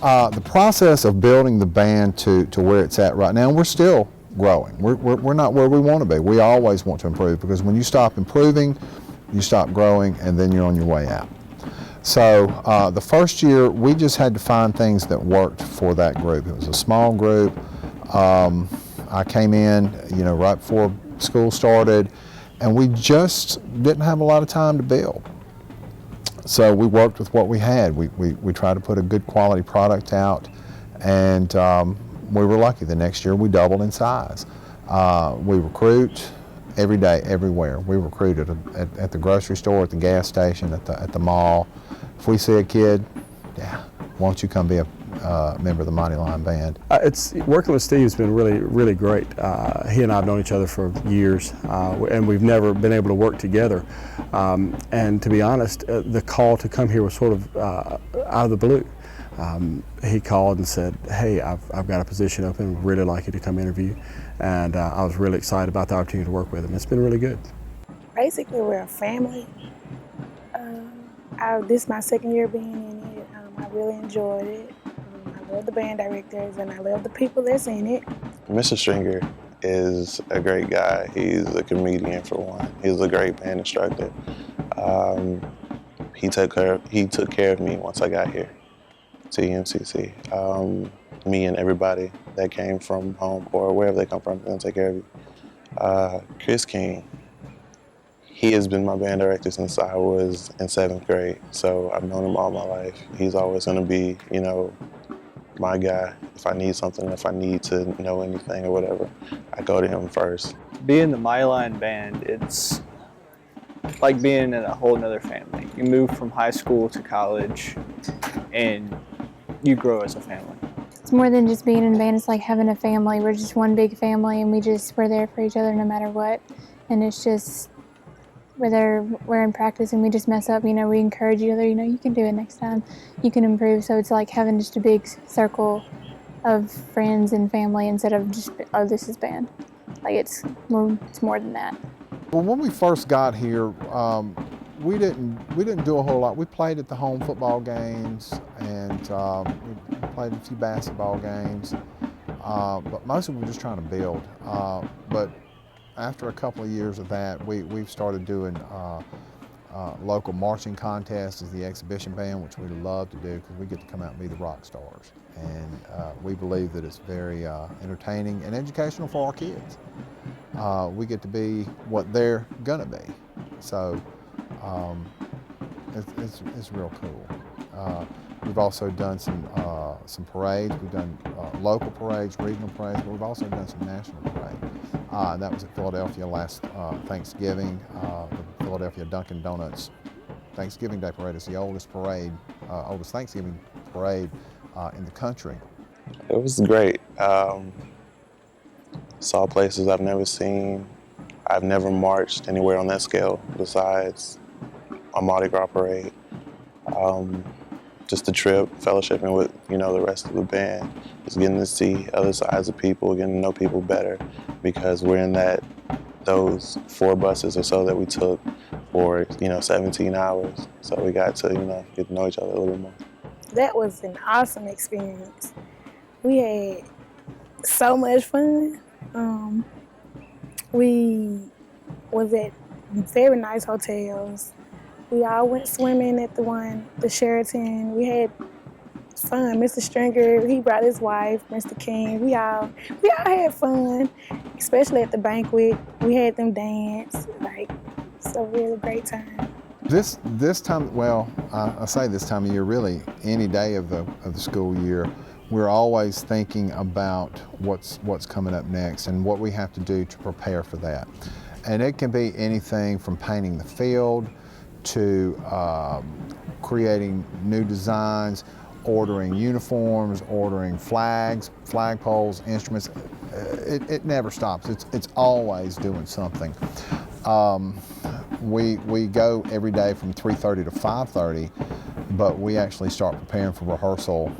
The process of building the band to where it's at right now, we're still growing. We're not where we want to be. We always want to improve, because when you stop improving, you stop growing, and then you're on your way out. So the first year, we just had to find things that worked for that group. It was a small group. I came in, right before school started, and we just didn't have a lot of time to build. So we worked with what we had. We tried to put a good quality product out, and we were lucky. The next year we doubled in size. We recruit every day, everywhere. We recruit at the grocery store, at the gas station, at the mall. If we see a kid, yeah, why don't you come be a member of the Mighty Lion Band? It's working with Steve has been really, really great. He and I have known each other for years, and we've never been able to work together. And to be honest, the call to come here was sort of out of the blue. He called and said, "Hey, I've got a position open. Would really like you to come interview." And I was really excited about the opportunity to work with him. It's been really good. Basically, we're a family. This is my second year being in it. I really enjoyed it. I love the band directors, and I love the people that's in it. Mr. Stringer is a great guy. He's a comedian, for one. He's a great band instructor. He took care of me once I got here to EMCC. Me and everybody that came from home or wherever they come from, they'll take care of you. Chris King, he has been my band director since I was in 7th grade, so I've known him all my life. He's always going to be, my guy. If I need something, if I need to know anything or whatever, I go to him first. Being the Mighty Lion Band, it's like being in a whole nother family. You move from high school to college, and you grow as a family. It's more than just being in a band. It's like having a family. We're just one big family, and we're there for each other no matter what. And it's just, whether we're in practice and we just mess up, we encourage each other, you can do it next time, you can improve. So it's like having just a big circle of friends and family instead of just, oh, this is band. Like it's more than that. Well, when we first got here, we didn't do a whole lot. We played at the home football games, and we played a few basketball games, but mostly we were just trying to build. But after a couple of years of that, we've started doing local marching contests as the exhibition band, which we love to do because we get to come out and be the rock stars. And we believe that it's very entertaining and educational for our kids. We get to be what they're gonna be. So it's real cool. We've also done some parades. We've done local parades, regional parades, but we've also done some national parades. That was at Philadelphia last Thanksgiving. The Philadelphia Dunkin' Donuts Thanksgiving Day Parade is the oldest Thanksgiving parade in the country. It was great. Saw places I've never seen. I've never marched anywhere on that scale besides a Mardi Gras parade. Just the trip, fellowshipping with the rest of the band, just getting to see other sides of people, getting to know people better, because we're in those 4 buses or so that we took for 17 hours. So we got to get to know each other a little bit more. That was an awesome experience. We had so much fun. We was at very nice hotels. We all went swimming at the Sheraton. We had fun. Mr. Stringer, he brought his wife, Mr. King. We all had fun, especially at the banquet. We had them dance. It's a really great time. This time, well, I say this time of year, really any day of the school year, we're always thinking about what's coming up next and what we have to do to prepare for that. And it can be anything from painting the field to creating new designs, ordering uniforms, ordering flags, flagpoles, instruments. It never stops. It's always doing something. We go every day from 3:30 to 5:30, but we actually start preparing for rehearsal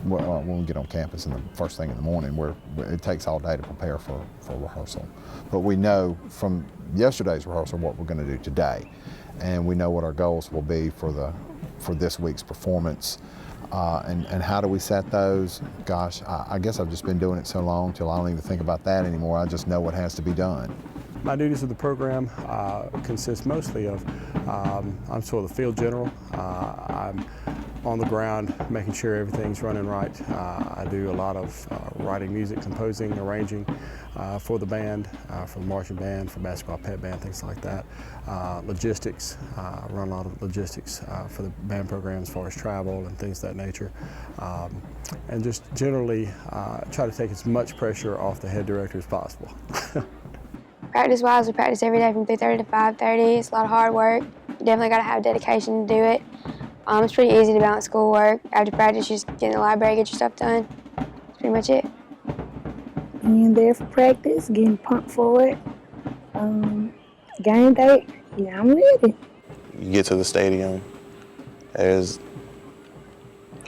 when we get on campus in the first thing in the morning, where it takes all day to prepare for rehearsal. But we know from yesterday's rehearsal what we're going to do today, and we know what our goals will be for this week's performance. and how do we set those? Gosh, I guess I've just been doing it so long till I don't even think about that anymore. I just know what has to be done. My duties of the program consist mostly of, I'm sort of the field general. I'm on the ground making sure everything's running right. I do a lot of writing music, composing, arranging for the band, for the marching band, for basketball pep band, things like that. Logistics, run a lot of logistics for the band program as far as travel and things of that nature. And just generally try to take as much pressure off the head director as possible. Practice-wise, we practice every day from 3:30 to 5:30. It's a lot of hard work. You definitely got to have dedication to do it. It's pretty easy to balance schoolwork. After practice, you just get in the library, get your stuff done. That's pretty much it. Being there for practice, getting pumped for it. Game day, yeah, I'm ready. You get to the stadium, there's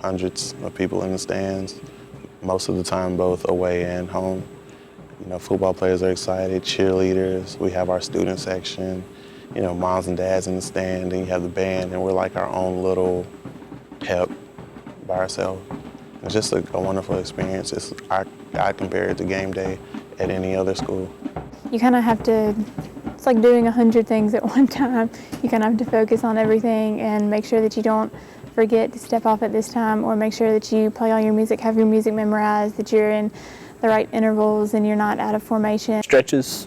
hundreds of people in the stands, most of the time both away and home. You know, football players are excited, cheerleaders, we have our student section, you know, moms and dads in the stand, and you have the band, and we're like our own little pep by ourselves. It's just a wonderful experience. I compare it to game day at any other school. You kind of have to, it's like doing 100 things at one time. You kind of have to focus on everything and make sure that you don't forget to step off at this time, or make sure that you play all your music, have your music memorized, that you're in the right intervals and you're not out of formation. Stretches.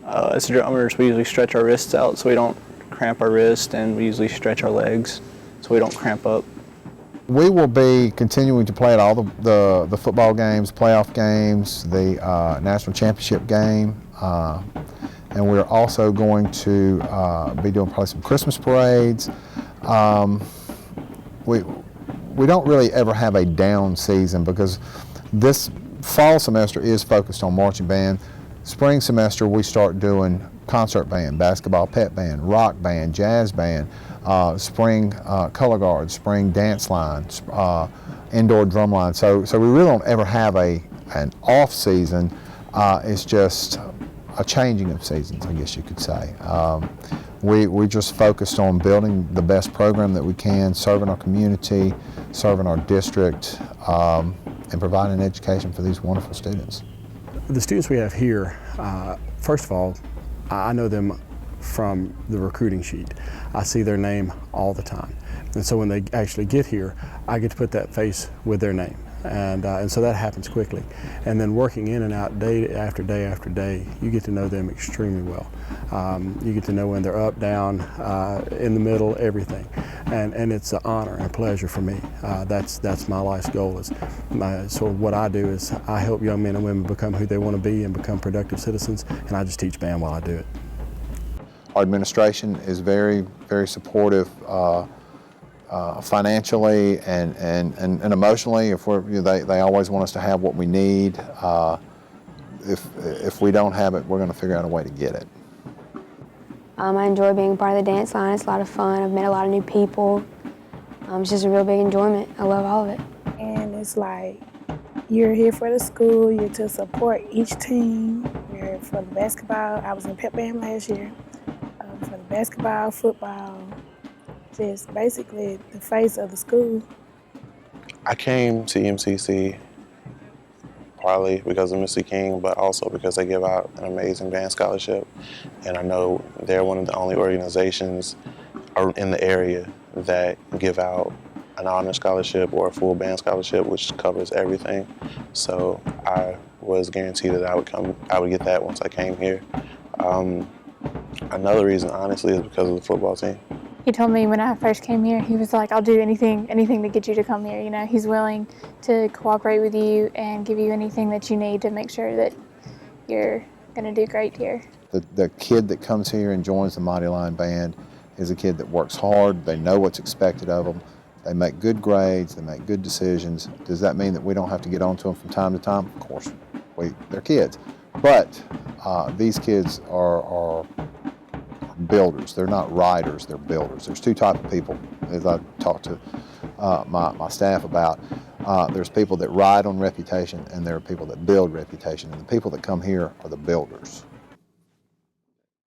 As drummers, we usually stretch our wrists out so we don't cramp our wrist, and we usually stretch our legs so we don't cramp up. We will be continuing to play at all the football games, playoff games, the national championship game, and we're also going to be doing probably some Christmas parades. We don't really ever have a down season because this fall semester is focused on marching band. Spring semester we start doing concert band, basketball pep band, rock band, jazz band, spring color guard, spring dance line, indoor drum line. So we really don't ever have an off season. It's just a changing of seasons, I guess you could say. We just focused on building the best program that we can, serving our community, serving our district, and providing education for these wonderful students. The students we have here, first of all, I know them from the recruiting sheet. I see their name all the time. And so when they actually get here, I get to put that face with their name. And so that happens quickly. And then working in and out day after day after day, you get to know them extremely well. You get to know when they're up, down, in the middle, everything. And it's an honor and a pleasure for me. That's my life's goal. So what I do is I help young men and women become who they want to be and become productive citizens, and I just teach band while I do it. Our administration is very, very supportive financially and emotionally. If we're, they always want us to have what we need. If we don't have it, we're going to figure out a way to get it. I enjoy being part of the dance line. It's a lot of fun. I've met a lot of new people. It's just a real big enjoyment. I love all of it. And it's like, you're here for the school, you're to support each team. You're for the basketball. I was in pep band last year. For the basketball, football, just basically the face of the school. I came to EMCC partly because of Mr. King, but also because they give out an amazing band scholarship. And I know they're one of the only organizations in the area that give out an honor scholarship or a full band scholarship, which covers everything. So I was guaranteed that I would get that once I came here. Another reason, honestly, is because of the football team. He told me when I first came here, he was like, I'll do anything to get you to come here. You know, he's willing to cooperate with you and give you anything that you need to make sure that you're going to do great here. The kid that comes here and joins the Mighty Lion Band is a kid that works hard. They know what's expected of them. They make good grades. They make good decisions. Does that mean that we don't have to get on to them from time to time? Of course, they're kids. But these kids are builders. They're not riders, they're builders. There's two types of people, as I talk to my staff about. There's people that ride on reputation, and there are people that build reputation. And the people that come here are the builders.